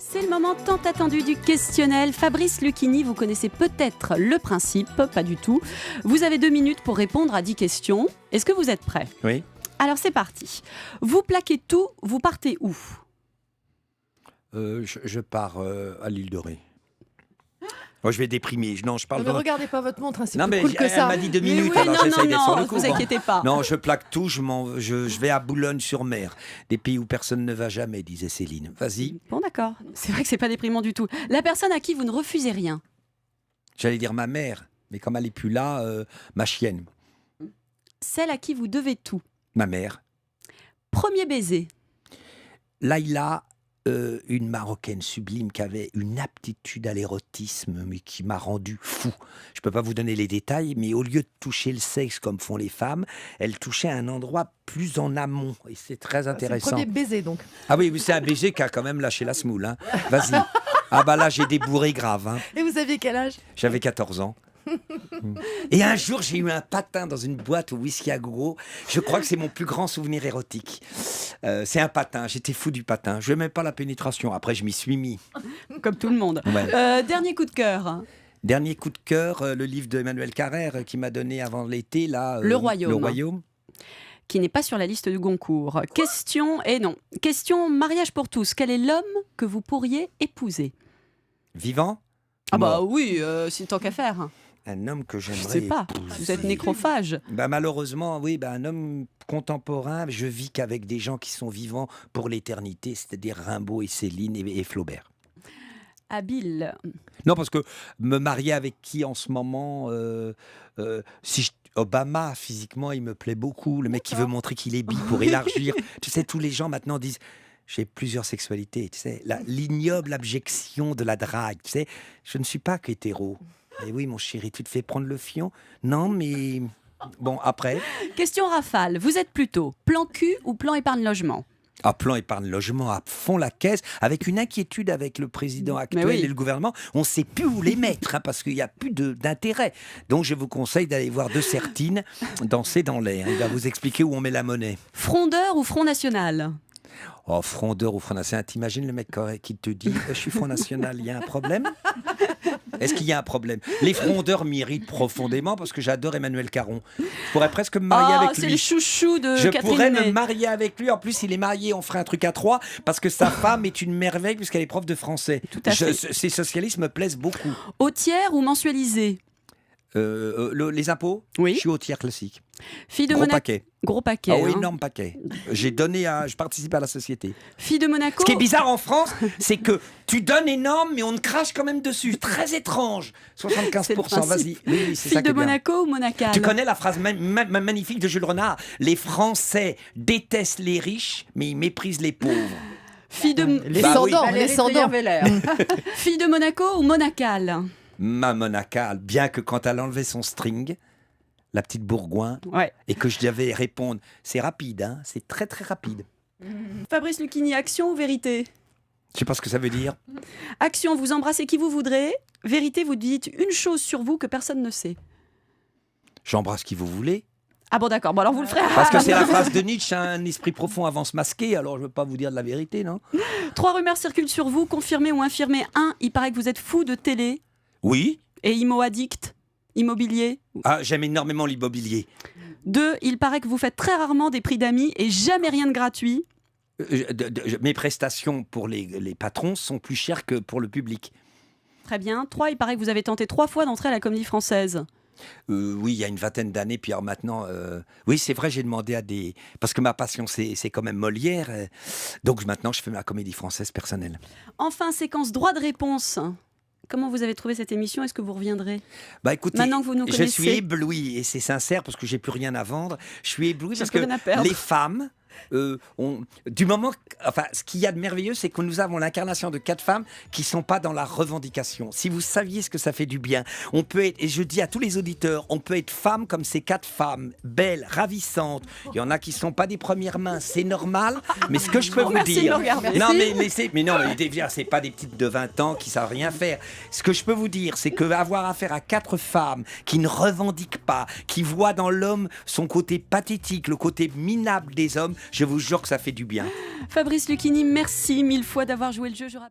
C'est le moment tant attendu du questionnel. Fabrice Lucchini, vous connaissez peut-être le principe, pas du tout. Vous avez 2 minutes pour répondre à 10 questions. Est-ce que vous êtes prêts? Oui. Alors c'est parti. Vous plaquez tout, vous partez où? Je pars à l'île de Ré. Oh, je vais déprimer. Non, je parle Non, mais regardez pas votre montre, hein, c'est Non, plus mais cool que elle ça. m'a dit 2 Mais minutes, oui, alors j'essaye d'être sur le coup. vous inquiétez pas. Non, je plaque tout, je vais à Boulogne-sur-Mer. Des pays où personne ne va jamais, disait Céline. Vas-y. Bon d'accord, c'est vrai que c'est pas déprimant du tout. La personne à qui vous ne refusez rien. J'allais dire ma mère, mais comme elle n'est plus là, ma chienne. Celle à qui vous devez tout. Ma mère. Premier baiser. Laïla, une Marocaine sublime qui avait une aptitude à l'érotisme, mais qui m'a rendu fou. Je ne peux pas vous donner les détails, mais au lieu de toucher le sexe comme font les femmes, elle touchait à un endroit plus en amont. Et c'est très C'est le intéressant. premier baiser, donc. Ah oui, c'est un baiser qui a quand même lâché la semoule. Hein. Vas-y. Ah bah là, j'ai débourré grave. Hein. Et vous aviez quel âge? J'avais 14 ans. Et un jour, j'ai eu un patin dans une boîte au whisky à gogo. Je crois que c'est mon plus grand souvenir érotique. C'est un patin. J'étais fou du patin. Je n'aimais pas la pénétration. Après, je m'y suis mis. Comme tout le monde. Ouais. Dernier coup de cœur. Dernier coup de cœur, le livre d'Emmanuel Carrère qui m'a donné avant l'été, là. Le Royaume. Le Royaume. Qui n'est pas sur la liste du Goncourt. Question, et non. Question mariage pour tous. Quel est l'homme que vous pourriez épouser? Vivant? Ah bah Mort. oui, c'est tant qu'à faire. Un homme que Je j'aimerais sais pas, épouser. vous êtes nécrophage. Bah, malheureusement, oui, bah, un homme contemporain, je vis qu'avec des gens qui sont vivants pour l'éternité, c'est-à-dire Rimbaud et Céline et Flaubert. Habile. Non, parce que me marier avec qui en ce moment, Obama, physiquement, il me plaît beaucoup. Le mec qui veut montrer qu'il est bi pour élargir. Tu sais, tous les gens maintenant disent... J'ai plusieurs sexualités, tu sais. L'ignoble abjection de la drague, tu sais. Je ne suis pas qu'hétéro. Et oui, mon chéri, tu te fais prendre le fion? Non, mais... Bon, après... Question rafale. Vous êtes plutôt plan cul ou plan épargne logement? À plan épargne logement, à fond la caisse, avec une inquiétude avec le président actuel oui. et le gouvernement. On ne sait plus où les mettre, hein, parce qu'il n'y a plus d'intérêt. Donc je vous conseille d'aller voir De Sertine danser dans l'air. Il va vous expliquer où on met la monnaie. Frondeur ou Front National? Oh, frondeur ou Front National, t'imagines le mec qui te dit « Je suis Front National, il y a un problème ?» Est-ce qu'il y a un problème? Les frondeurs m'irritent profondément parce que j'adore Emmanuel Caron. Je pourrais presque me marier avec c'est lui. le chouchou de Je Catherine pourrais Ney. me marier avec lui. En plus, il est marié, on ferait un truc à 3 parce que sa femme est une merveille puisqu'elle est prof de français. Tout à fait. Ces socialistes me plaisent beaucoup. Au tiers ou mensualisé? Les impôts? Oui. Je suis au tiers classique. Fille de Gros Monaco. paquet. Gros paquet. Ah oui, hein. énorme paquet. Je participe à la société. Fille de Monaco. Ce qui est bizarre en France, c'est que tu donnes énorme, mais on te crache quand même dessus. Très étrange. C'est le 75%, principe. vas-y. Oui, c'est Fille ça qui de est bien. Monaco ou Monacal? Tu connais la phrase magnifique de Jules Renard? Les Français détestent les riches, mais ils méprisent les pauvres. Fille de, Les Bah oui. cendants, les cendants. Fille de Monaco ou Monacal? Ma Monacal, bien que quand elle enlevait son string, la petite Bourgoin, Ouais. et que je devais répondre, c'est rapide, hein, c'est très très rapide. Fabrice Lucchini, action ou vérité? Je sais pas ce que ça veut dire. Action, vous embrassez qui vous voudrez. Vérité, vous dites une chose sur vous que personne ne sait. J'embrasse qui vous voulez. Ah bon d'accord, bon alors vous le ferez. Parce que c'est la phrase de Nietzsche, un esprit profond avance masqué, alors je veux pas vous dire de la vérité, non? 3 rumeurs circulent sur vous, confirmées ou infirmées. 1, il paraît que vous êtes fou de télé Oui. et immo-addict, immobilier. Ah, j'aime énormément l'immobilier. 2, il paraît que vous faites très rarement des prix d'amis et jamais rien de gratuit. Mes prestations pour les patrons sont plus chères que pour le public. Très bien. 3, il paraît que vous avez tenté 3 fois d'entrer à la Comédie Française. Oui, il y a une vingtaine d'années, puis alors maintenant... Oui, c'est vrai, j'ai demandé à des... Parce que ma passion, c'est quand même Molière. Donc maintenant, je fais ma comédie française personnelle. Enfin, séquence droit de réponse. Comment vous avez trouvé cette émission? Est-ce que vous reviendrez? Bah écoutez, Maintenant que vous nous je connaissez. suis ébloui, et c'est sincère parce que j'ai plus rien à vendre. Je suis ébloui J'ai parce plus que rien à perdre. les femmes... du moment, enfin, ce qu'il y a de merveilleux, c'est que nous avons l'incarnation de 4 femmes qui sont pas dans la revendication. Si vous saviez ce que ça fait du bien, on peut être, et je dis à tous les auditeurs, on peut être femme comme ces 4 femmes, belles, ravissantes. Il y en a qui sont pas des premières mains, c'est normal. Mais ce que je peux vous Merci de dire, me regarder. non mais non, c'est pas des petites de 20 ans qui savent rien faire. Ce que je peux vous dire, c'est que avoir affaire à 4 femmes qui ne revendiquent pas, qui voient dans l'homme son côté pathétique, le côté minable des hommes. Je vous jure que ça fait du bien. Fabrice Lucchini, merci 1000 fois d'avoir joué le jeu. Je rappelle